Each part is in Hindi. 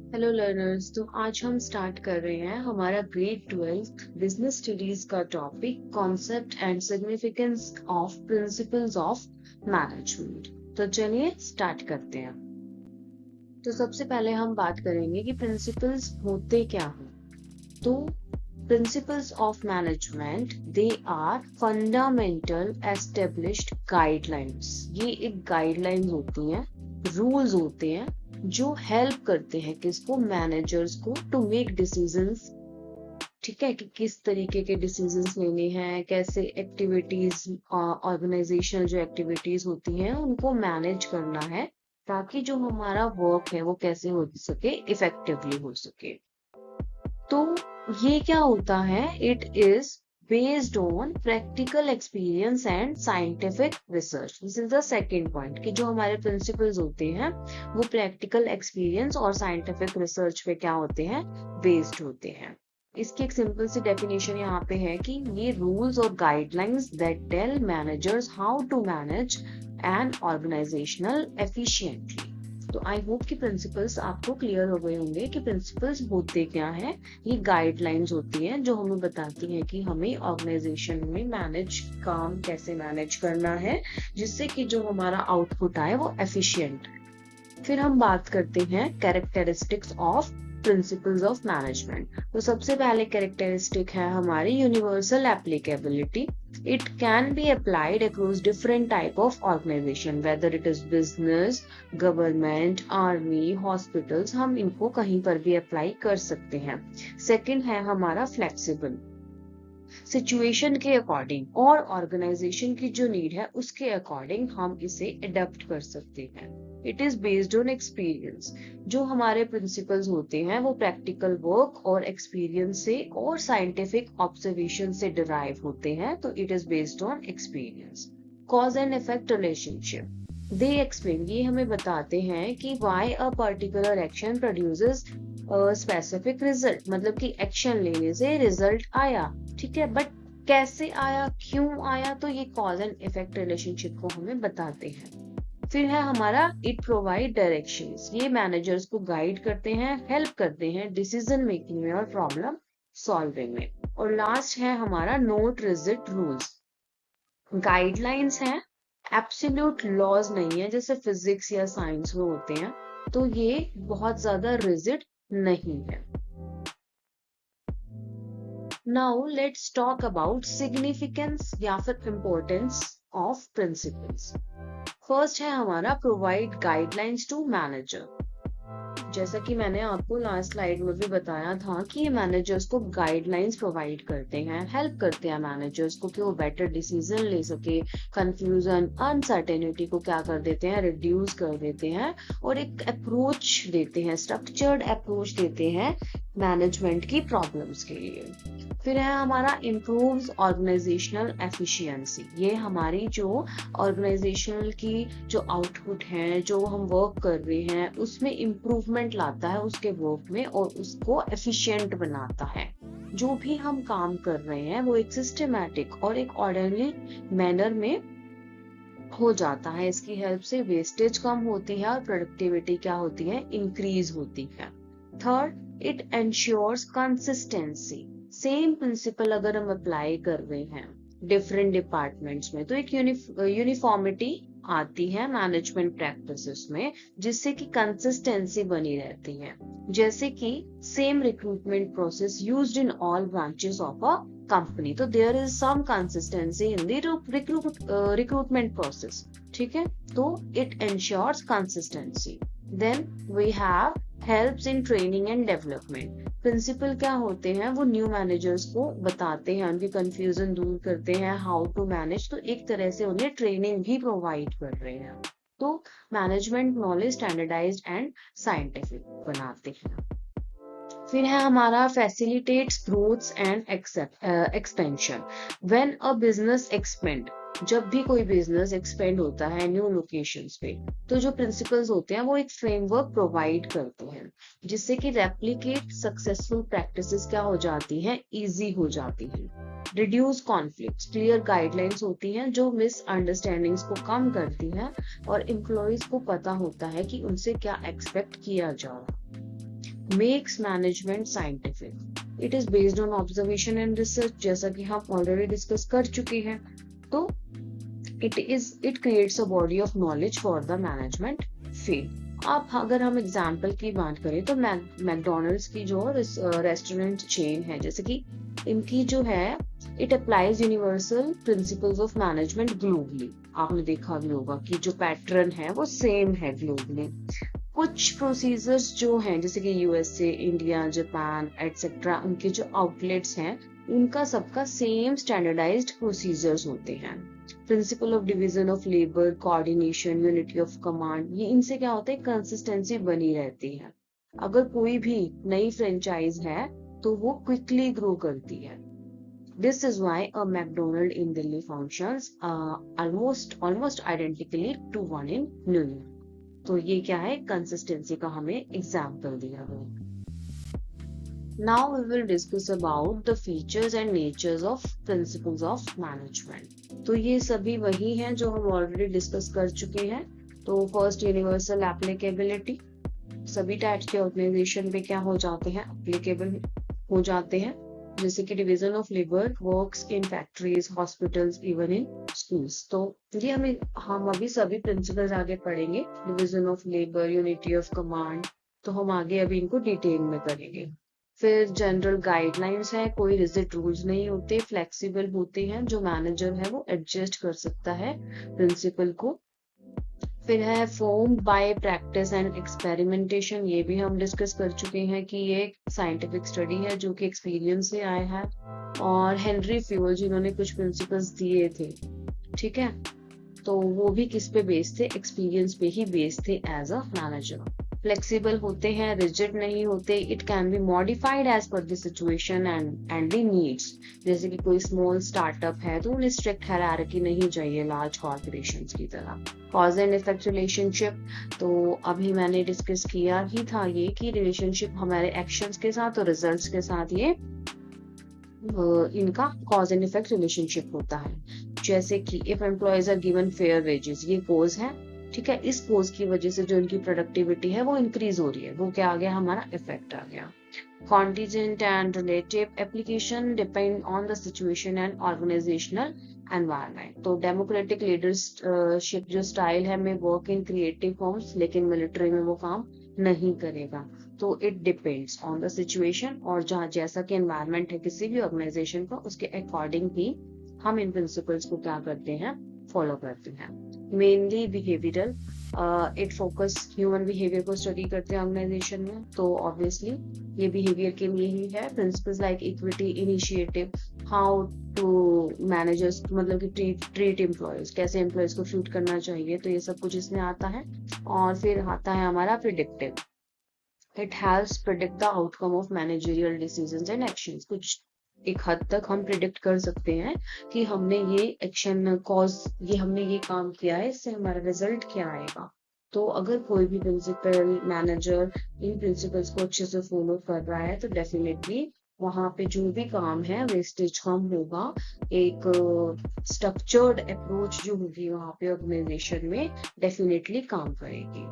Hello learners. तो आज हम स्टार्ट कर रहे हैं हमारा ग्रेड 12 बिजनेस स्टडीज का topic concept and significance of principles of management. तो चलिए स्टार्ट करते हैं। तो सबसे पहले हम बात करेंगे कि प्रिंसिपल्स होते क्या हैं। तो principles of management they are fundamental established guidelines. ये एक गाइडलाइंस होती हैं, रूल्स होते हैं जो हेल्प करते हैं किसको, मैनेजर्स को, टू मेक डिसीजंस। ठीक है, कि किस तरीके के डिसीजंस लेने हैं, कैसे एक्टिविटीज, ऑर्गेनाइजेशनल जो एक्टिविटीज होती हैं उनको मैनेज करना है, ताकि जो हमारा वर्क है वो कैसे हो सके, इफेक्टिवली हो सके। तो ये क्या होता है, it is based on practical experience and scientific research. This is the second point कि जो हमारे प्रिंसिपल्स होते हैं वो प्रैक्टिकल एक्सपीरियंस और साइंटिफिक रिसर्च पे क्या होते हैं, बेस्ड होते हैं। इसकी एक सिंपल सी डेफिनेशन यहाँ पे है कि ये रूल्स और guidelines that tell managers how to manage an organizational efficiently. तो आई होप कि प्रिंसिपल्स आपको क्लियर हो गए होंगे कि प्रिंसिपल्स होते क्या हैं। ये गाइडलाइंस होती हैं जो हमें बताती हैं कि हमें ऑर्गेनाइजेशन में काम कैसे मैनेज करना है, जिससे कि जो हमारा आउटपुट आए वो एफिशिएंट। फिर हम बात करते हैं characteristics of principles of management. तो सबसे पहले कैरेक्टरिस्टिक है हमारी universal applicability. It can be applied across different type of organization, whether it is business, government, army, hospitals, हम इनको कहीं पर भी अप्लाई कर सकते हैं। सेकंड है हमारा फ्लेक्सिबल, सिचुएशन के अकॉर्डिंग और ऑर्गेनाइजेशन की जो नीड है उसके अकॉर्डिंग हम इसे अडेप्ट कर सकते हैं। It is based on experience. जो हमारे प्रिंसिपल्स होते हैं वो प्रैक्टिकल वर्क और एक्सपीरियंस से और साइंटिफिक ऑब्जर्वेशन से डिराइव होते हैं, तो it is based on experience. Cause and effect relationship, they explain, ये हमें बताते हैं कि why a particular action produces specific result, मतलब कि एक्शन लेने से रिजल्ट आया, ठीक है, बट कैसे आया, क्यों आया, तो ये कॉज एंड इफेक्ट रिलेशनशिप को हमें बताते हैं। फिर है हमारा इट प्रोवाइड डायरेक्शंस, ये मैनेजर्स को गाइड करते हैं, हेल्प करते हैं डिसीजन मेकिंग में और प्रॉब्लम सॉल्विंग में। और लास्ट है हमारा नोट रिजिड रूल्स, गाइडलाइंस हैं, एब्सोल्यूट लॉज नहीं है जैसे फिजिक्स या साइंस में होते हैं, तो ये बहुत ज्यादा रिजिड नहीं है। Now let's talk about significance या फिर इम्पोर्टेंस ऑफ प्रिंसिपल्स। फर्स्ट है हमारा प्रोवाइड गाइडलाइंस टू मैनेजर। जैसा कि मैंने आपको लास्ट स्लाइड में भी बताया था कि ये मैनेजर्स को गाइडलाइंस प्रोवाइड करते हैं, हेल्प करते हैं मैनेजर्स को कि वो बेटर डिसीजन ले सके, कंफ्यूजन, अनसर्टेनिटी को क्या कर देते हैं, रिड्यूस कर देते हैं, और एक अप्रोच देते हैं, स्ट्रक्चर्ड अप्रोच देते हैं मैनेजमेंट की प्रॉब्लम्स के लिए। फिर है हमारा इम्प्रूव्स ऑर्गेनाइजेशनल एफिशिएंसी। ये हमारी जो ऑर्गेनाइजेशनल की जो आउटपुट है, जो हम वर्क कर रहे हैं उसमें इम्प्रूवमेंट लाता है उसके वर्क में, और उसको एफिशिएंट बनाता है। जो भी हम काम कर रहे हैं वो एक सिस्टमैटिक और एक ऑर्डरली मैनर में हो जाता है। इसकी हेल्प से वेस्टेज कम होती है और प्रोडक्टिविटी क्या होती है, इंक्रीज होती है। Third, it ensures consistency. Same principle अगर हम अप्लाई कर रहे हैं डिफरेंट डिपार्टमेंट्स में तो एक यूनिफॉर्मिटी आती है मैनेजमेंट प्रैक्टिसेस में, जिससे कि कंसिस्टेंसी बनी रहती है। जैसे कि same recruitment process used in all branches of a company, तो there is some consistency in the recruitment process, ठीक है, तो it ensures consistency. Then we have helps in training and development. Principle क्या होते हैं, वो न्यू मैनेजर्स को बताते हैं, उनकी कंफ्यूजन दूर करते हैं, हाउ टू मैनेज, तो एक तरह से उन्हें ट्रेनिंग भी प्रोवाइड कर रहे हैं। तो management knowledge standardized and scientific बनाते हैं। फिर है हमारा facilitates growth and expansion. When a business expand, जब भी कोई बिजनेस एक्सपेंड होता है न्यू लोकेशंस पे, तो जो प्रिंसिपल्स होते हैं वो एक फ्रेमवर्क प्रोवाइड करते हैं, जिससे कि रेप्लिकेट सक्सेसफुल प्रैक्टिसेस क्या हो जाती हैं, इजी हो जाती हैं। रिड्यूस कॉन्फ्लिक्ट्स, क्लियर गाइडलाइंस होती हैं जो मिसअंडरस्टैंडिंग्स को कम करती हैं, और एम्प्लॉयज को पता होता है कि उनसे क्या एक्सपेक्ट किया जा रहा है। Makes management scientific. It is based on observation and research, जैसा कि हम ऑलरेडी डिस्कस कर चुके हैं। तो it creates a body of knowledge for the management field. अब अगर हम एग्जाम्पल की बात करें तो मैकडोनल्ड्स की जो रेस्टोरेंट चेन है, जैसे कि इनकी जो है it applies universal principles of management globally. आपने देखा भी होगा कि जो पैटर्न है वो सेम है ग्लोबली। कुछ प्रोसीजर्स जो हैं जैसे कि यूएसए, इंडिया, जापान एटसेट्रा, उनके जो आउटलेट्स हैं उनका सबका सेम स्टैंडर्डाइज्ड प्रोसीजर्स होते हैं। Principle of division of labour, coordination, unity of command, ये इनसे क्या होता है, कंसिस्टेंसी बनी रहती है। अगर कोई भी नई फ्रेंचाइज है तो वो क्विकली ग्रो करती है। This is why a McDonald in Delhi functions almost identically to one in New York. तो ये क्या है, कंसिस्टेंसी का हमें एग्जाम्पल दिया गया। Now we will discuss about the features and natures of principles of management. तो ये सभी वही हैं जो हम ऑलरेडी डिस्कस कर चुके हैं। तो फर्स्ट, यूनिवर्सल एप्लीकेबिलिटी, सभी टाइप्स के ऑर्गेनाइजेशन पे क्या हो जाते हैं, एप्लीकेबल हो जाते हैं। जैसे कि division of labour works in factories, hospitals, even in schools. तो ये हम अभी सभी प्रिंसिपल्स आगे पढ़ेंगे, division of labour, unity of command, तो हम आगे अभी इनको डिटेल में करेंगे। फिर जनरल गाइडलाइंस है, कोई रिजिड रूल्स नहीं होते, फ्लेक्सिबल होते हैं, जो मैनेजर है वो एडजस्ट कर सकता है प्रिंसिपल को। फिर है form by practice and experimentation, ये भी हम डिस्कस कर चुके हैं कि ये एक साइंटिफिक स्टडी है जो कि एक्सपीरियंस से आया है। और हेनरी फ्यूल जिन्होंने कुछ प्रिंसिपल्स दिए थे, ठीक है, तो वो भी किस पे बेस्ड थे, एक्सपीरियंस पे ही बेस्ड थे एज अ मैनेजर। फ्लेक्सिबल होते हैं, रिजिड नहीं होते, it can be modified as per the situation and the needs. जैसे कि कोई स्मॉल स्टार्टअप है तो उन्हें स्ट्रिक्ट हायरार्की नहीं चाहिए लार्ज कॉर्पोरेशंस की तरह। कॉज एंड इफेक्ट रिलेशनशिप, तो अभी मैंने डिस्कस किया ही था ये कि रिलेशनशिप हमारे एक्शंस के साथ और रिजल्ट्स के साथ ये इनका कॉज एंड इफेक्ट रिलेशनशिप होता है। जैसे कि if employees are given fair wages, ये कोज है, ठीक है, इस कोज की वजह से जो इनकी प्रोडक्टिविटी है वो इंक्रीज हो रही है, वो क्या आ गया, हमारा इफेक्ट आ गया। Contingent and relative application depend on the situation and organizational environment. तो डेमोक्रेटिक लीडरशिप जो स्टाइल है में वर्क इन क्रिएटिव फॉर्म्स, लेकिन मिलिट्री में वो काम नहीं करेगा। तो it depends on the situation, और जहाँ जैसा कि एनवायरनमेंट है किसी भी ऑर्गेनाइजेशन का, उसके अकॉर्डिंग ही हम इन प्रिंसिपल्स को क्या करते हैं, फॉलो करते हैं। Mainly behavioural, it focus human behaviour को स्टडी करते हैं ऑर्गेनाइजेशन में, तो ऑब्वियसली ये बिहेवियर के लिए ही है। Principles like equity, initiative, how to managers, मतलब कि ट्रीट एम्प्लॉयज, कैसे एम्प्लॉयज को ट्रीट करना चाहिए, तो ये सब कुछ इसमें आता है। और फिर आता है हमारा predictive, it helps predict the outcome of managerial decisions and actions. कुछ एक हद तक हम प्रिडिक्ट कर सकते हैं कि हमने ये एक्शन ये हमने ये काम किया है, इससे हमारा रिजल्ट क्या आएगा। तो अगर कोई भी प्रिंसिपल मैनेजर इन प्रिंसिपल्स को अच्छे से फॉलो कर रहा है तो डेफिनेटली वहां पे जो भी काम है वेस्टेज कम होगा। एक स्ट्रक्चर्ड अप्रोच जो होगी वहां पे ऑर्गेनाइजेशन में डेफिनेटली काम करेगी।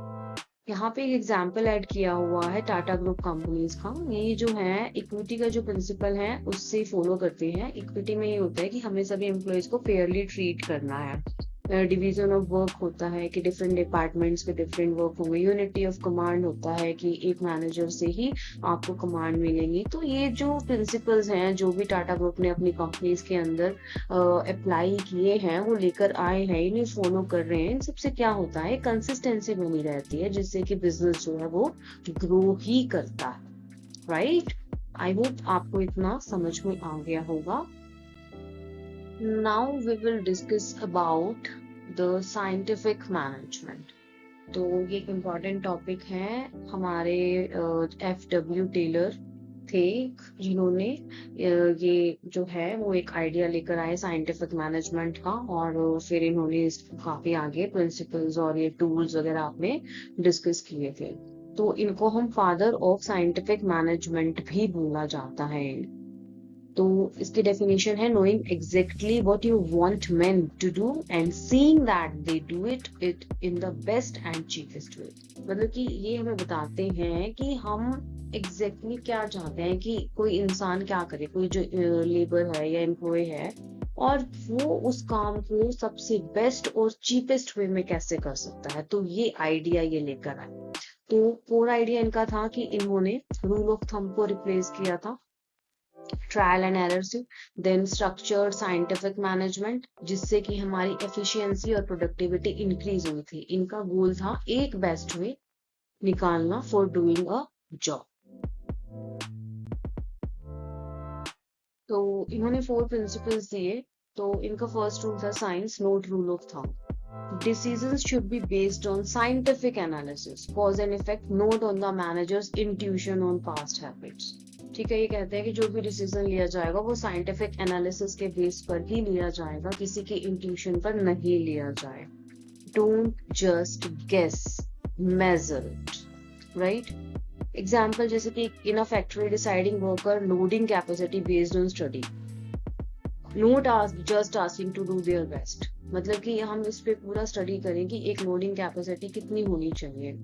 यहाँ पे एक एग्जाम्पल ऐड किया हुआ है टाटा ग्रुप कंपनीज का। ये जो है इक्विटी का जो प्रिंसिपल है उससे फॉलो करते हैं। इक्विटी में ये होता है कि हमें सभी एम्प्लॉयज को फेयरली ट्रीट करना है। डिवीजन ऑफ वर्क होता है कि डिफरेंट डिपार्टमेंट्स के डिफरेंट वर्क होंगे। यूनिटी ऑफ कमांड होता है कि एक मैनेजर से ही आपको कमांड मिलेगी। तो ये जो प्रिंसिपल्स हैं जो भी टाटा ग्रुप ने अपनी कंपनीज के अंदर अप्लाई किए हैं, वो लेकर आए हैं, इन्हें फॉलो कर रहे हैं, इन सबसे क्या होता है, कंसिस्टेंसी बनी रहती है, जिससे कि बिजनेस जो है वो ग्रो ही करता है। राइट, आई होप आपको इतना समझ में आ गया होगा। Now we will discuss about the scientific management. तो ये एक इम्पॉर्टेंट टॉपिक है। हमारे F.W. टेलर थे जिन्होंने ये जो है वो एक आइडिया लेकर आए साइंटिफिक मैनेजमेंट का, और फिर इन्होंने काफी आगे प्रिंसिपल्स और ये टूल्स वगैरह आपने डिस्कस किए थे। तो इनको हम फादर ऑफ साइंटिफिक मैनेजमेंट भी बोला जाता है। तो इसकी डेफिनेशन है knowing exactly what you want men to do and seeing that they do it in the best and cheapest way। मतलब कि ये हमें बताते हैं कि हम एग्जैक्टली क्या चाहते हैं कि कोई इंसान क्या करे, कोई जो लेबर है या एम्प्लॉय है, और वो उस काम को सबसे बेस्ट और चीपेस्ट वे में कैसे कर सकता है। तो ये आइडिया ये लेकर आए। तो कोर आइडिया इनका था कि इन्होंने रूल ऑफ थंब को रिप्लेस किया था ट्रायल एंड एरर से, देन स्ट्रक्चर्ड साइंटिफिक मैनेजमेंट, जिससे कि हमारी एफिशिएंसी और प्रोडक्टिविटी इंक्रीज हुई थी। इनका गोल था एक बेस्ट वे निकालना फॉर डूइंग अ जॉब। तो इन्होंने 4 प्रिंसिपल्स दिए। तो इनका फर्स्ट रूल था science note rule of thumb. Decisions should be based on scientific analysis, cause and effect, not on the manager's intuition on past habits. ठीक है, ये कहते हैं कि जो भी डिसीजन लिया जाएगा वो साइंटिफिक एनालिसिस के बेस पर ही लिया जाएगा, किसी के इंट्यूशन पर नहीं लिया जाए। Don't just guess, measure it, right? Example जैसे कि in a factory deciding worker loading capacity based on study, not just asking to do their best. मतलब कि हम इस पे पूरा स्टडी करें कि एक लोडिंग कैपेसिटी कितनी होनी चाहिए।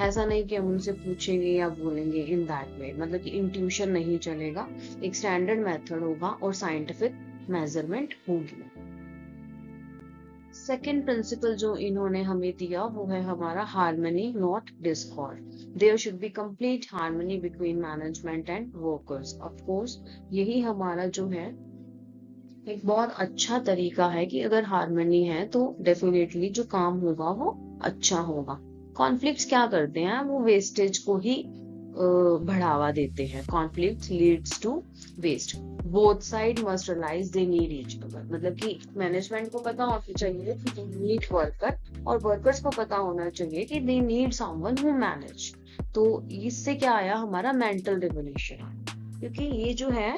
ऐसा नहीं कि हम उनसे पूछेंगे या बोलेंगे इन दैट वे, मतलब कि इंट्यूशन नहीं चलेगा, एक स्टैंडर्ड मेथड होगा और साइंटिफिक मेजरमेंट होगी। सेकेंड प्रिंसिपल जो इन्होंने हमें दिया वो है हमारा harmony not discord. There should be complete harmony between management and workers. Of course यही हमारा जो है एक बहुत अच्छा तरीका है कि अगर हार्मनी है तो डेफिनेटली जो काम होगा वो अच्छा होगा। कॉन्फ्लिक्ट्स क्या करते हैं, वो वेस्टेज को ही बढ़ावा देते हैं। Conflict leads to waste. Both side must realize they need each other. मतलब कि मैनेजमेंट को पता होना चाहिए कि दे नीड वर्कर, और वर्कर्स को पता होना चाहिए कि they need someone who manage. तो इससे क्या आया हमारा मेंटल रिवोल्यूशन, क्योंकि ये जो है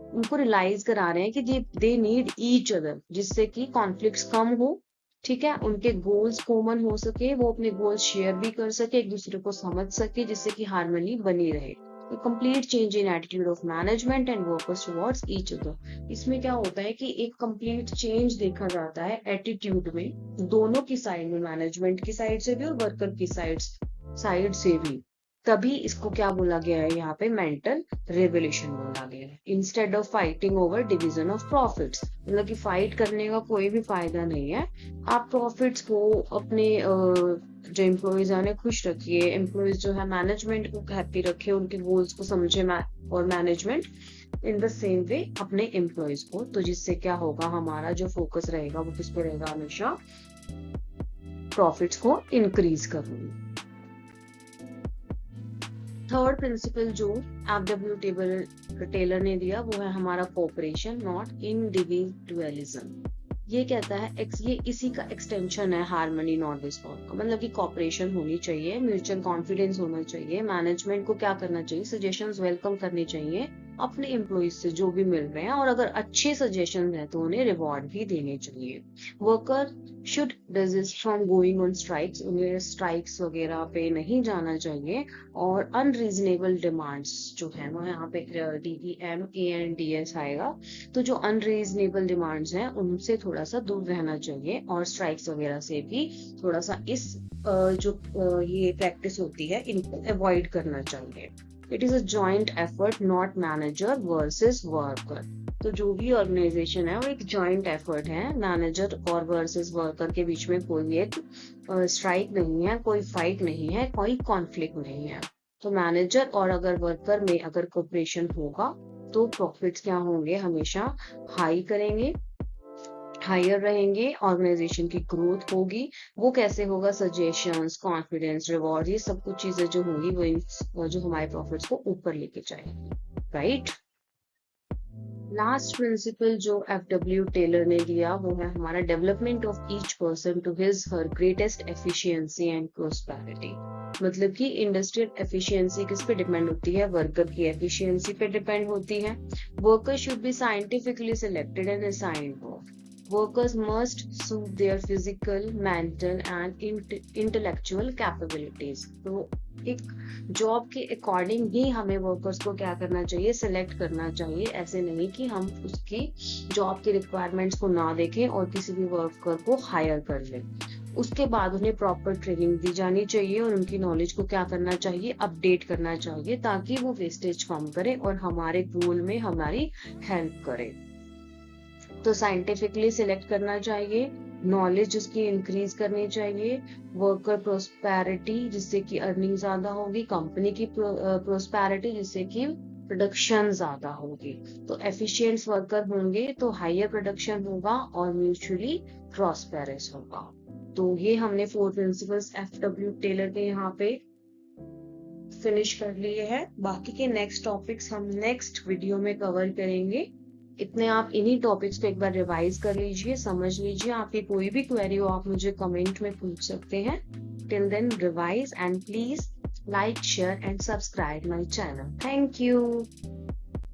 उनको रियलाइज करा रहे हैं कि दे नीड ईच अदर, जिससे कि कॉन्फ्लिक्ट्स कम हो। ठीक है, उनके गोल्स कॉमन हो सके, वो अपने गोल्स शेयर भी कर सके, एक दूसरे को समझ सके, जिससे कि हार्मनी बनी रहे। Complete change in attitude of management and workers towards each other. इसमें क्या होता है कि एक कंप्लीट चेंज देखा जाता है एटीट्यूड में, दोनों की साइड में, मैनेजमेंट की साइड से भी और वर्कर की साइड से भी। तभी इसको क्या बोला गया है यहाँ पे, मेंटल रेवोल्यूशन बोला गया है। Instead of fighting over division of profits, मतलब कि फाइट करने का कोई भी फायदा नहीं है। आप प्रॉफिट्स को अपने जो एम्प्लॉयज है उन्हें खुश रखिए, एम्प्लॉयज जो है मैनेजमेंट को हैप्पी रखे, उनके गोल्स को समझे, और management in the same way अपने एम्प्लॉयज को। तो जिससे क्या होगा, हमारा जो फोकस रहेगा वो किस पे रहेगा, हमेशा प्रॉफिट्स को इंक्रीज करने। थर्ड प्रिंसिपल जो एफडब्ल्यू टेलर ने दिया वो है हमारा कोऑपरेशन नॉट इंडिविजुअलिज्म। ये कहता है ये इसी का एक्सटेंशन है हार्मनी नॉट डिस्कॉर्ड का। मतलब कि कोऑपरेशन होनी चाहिए, म्यूचुअल कॉन्फिडेंस होना चाहिए। मैनेजमेंट को क्या करना चाहिए, सजेशंस वेलकम करने चाहिए अपने एम्प्लॉइज से जो भी मिल रहे हैं, और अगर अच्छे सजेशन है तो उन्हें रिवॉर्ड भी देने चाहिए। Worker should desist from going on strikes, उन्हें स्ट्राइक्स वगैरह पे नहीं जाना चाहिए। और अनरीजनेबल डिमांड्स जो है वो यहाँ पे DEMANDS आएगा। तो जो अनरीजनेबल डिमांड्स हैं उनसे थोड़ा सा दूर रहना चाहिए, और स्ट्राइक्स वगैरह से भी थोड़ा सा इस जो ये प्रैक्टिस होती है इनको अवॉइड करना चाहिए। It is a joint effort not manager versus worker. तो जो भी ऑर्गेनाइजेशन है वो एक जॉइंट एफर्ट है, मैनेजर और वर्सेस वर्कर के बीच में कोई एक स्ट्राइक नहीं है, कोई फाइट नहीं है, कोई कॉन्फ्लिक्ट नहीं है। तो मैनेजर और अगर वर्कर में अगर कोऑपरेशन होगा तो प्रॉफिट्स क्या होंगे, हमेशा हाई करेंगे, हायर रहेंगे, ऑर्गेनाइजेशन की ग्रोथ होगी। वो कैसे होगा, सजेशंस, कॉन्फिडेंस, रिवॉर्ड, ये सब कुछ चीजें जो होंगी वो जो हमारे प्रॉफिट्स को ऊपर लेके जाएंगी, राइट। लास्ट प्रिंसिपल जो एफडब्ल्यू टेलर ने दिया वो है हमारा development of each person to his her greatest efficiency and prosperity. मतलब कि इंडस्ट्रियल एफिशिएंसी किस पे डिपेंड होती है, वर्कर की एफिशिएंसी पे डिपेंड होती है। Worker should be scientifically selected and assigned. Workers must suit their physical, mental and intellectual capabilities. तो एक जॉब के अकॉर्डिंग ही हमें वर्कर्स को क्या करना चाहिए, सिलेक्ट करना चाहिए। ऐसे नहीं कि हम उसकी जॉब की रिक्वायरमेंट्स को ना देखें और किसी भी वर्कर को हायर कर लें। उसके बाद उन्हें प्रॉपर ट्रेनिंग दी जानी चाहिए और उनकी नॉलेज को क्या करना चाहिए, अपडेट करना चाहिए, ताकि वो वेस्टेज कम करे और हमारे गोल में हमारी हेल्प करे। तो साइंटिफिकली सिलेक्ट करना चाहिए, नॉलेज उसकी इंक्रीज करनी चाहिए, वर्कर प्रोस्पेरिटी जिससे कि अर्निंग ज्यादा होगी, कंपनी की प्रोस्पेरिटी जिससे कि प्रोडक्शन ज्यादा होगी। तो एफिशिएंट वर्कर होंगे तो हायर प्रोडक्शन होगा और म्यूचुअली प्रॉस्पेरस होगा। तो ये हमने 4 प्रिंसिपल्स एफडब्ल्यू टेलर के यहाँ पे फिनिश कर लिए हैं। बाकी के नेक्स्ट टॉपिक्स हम नेक्स्ट वीडियो में कवर करेंगे। इतने आप इन्हीं टॉपिक्स को एक बार रिवाइज कर लीजिए, समझ लीजिए। आपकी कोई भी क्वेरी हो आप मुझे कमेंट में पूछ सकते हैं। Till then revise and please like, share and subscribe my channel. Thank you.